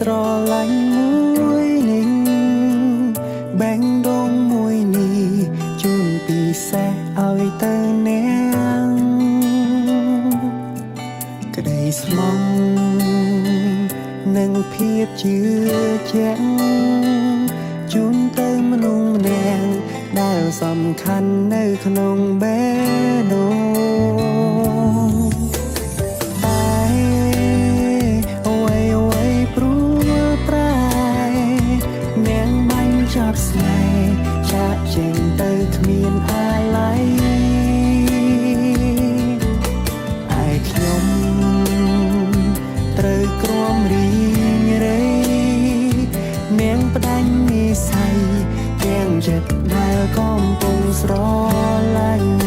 ស្រឡាញ់មួយនេះបែងដងមួយនេះជូនពិសេសឲ្យទៅអ្នកក្តីស្មងនិងភាពជឿជាក់ជូនទៅមនុស្សម្នាក់ដែលសំខាន់នៅក្នុងបេះដូងចាប់ស្នេហ៍ចាក់ចេញទៅគ្មានអាឡ័យឯខ្ញុំត្រូវក្រំរីងរៃនាងផ្ដាច់និស័យទាំងចិត្តដែលកំពុងស្រឡាញ់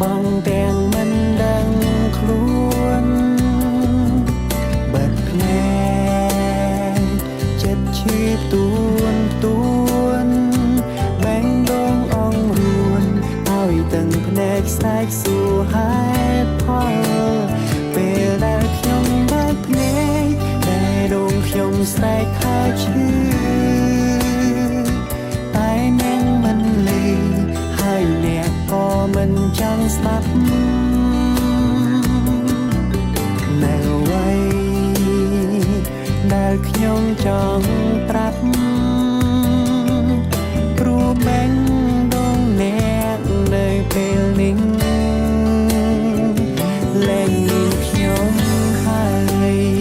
បងទាំងមិនដឹងខ្លួនបិទភ្នែកចិត្តឈឺទួនបែងដងអងរួនឲ្យទាំងភ្នែកស្រែកសួរហេតុផលពេលដែលខ្ញុំបើកភ្នែកតែដងខ្ញុំស្រែកថាឈឺតែនាងមិនលេងហើយអ្នកក៏មិនចង់ស្ដាប់នៅអ្វីដែលខ្ញុំចង់ប្រាប់ព្រោះបែងដងអ្នកនៅពេលនេះលែងមានខ្ញុំហើយ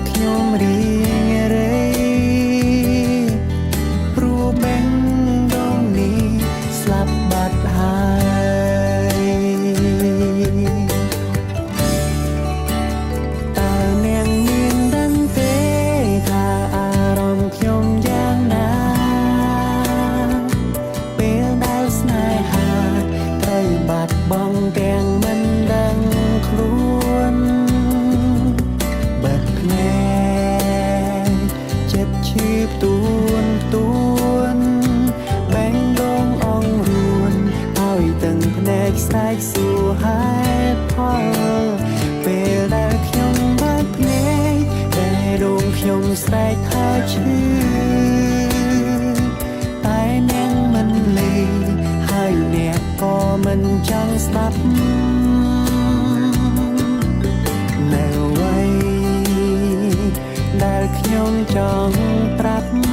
ខ្ញុំរីងរៃព្រោះបែងដងនេះស្លាប់បាត់ហើយតើនាងមានដឹងទេថាអារម្មណ៍ខ្ញុំយ៉ាងណាពេលដែលស្នេហាត្រូវបាត់បង់ទាំងមិនដឹងខ្លួនបិទភ្នែកចិត្តឈឺទួនបែងដងអងរួនឲ្យទាំងភ្នែកស្រែកសួរហេតុផលពេលដែលខ្ញុំបើកភ្នែកតែដងខ្ញុំស្រែកថាឈឺតែនាងមិនលេងហើយអ្នកក៏មិនចង់ស្ដាប់នៅអ្វីដែលខ្ញុំចង់ប្រាប់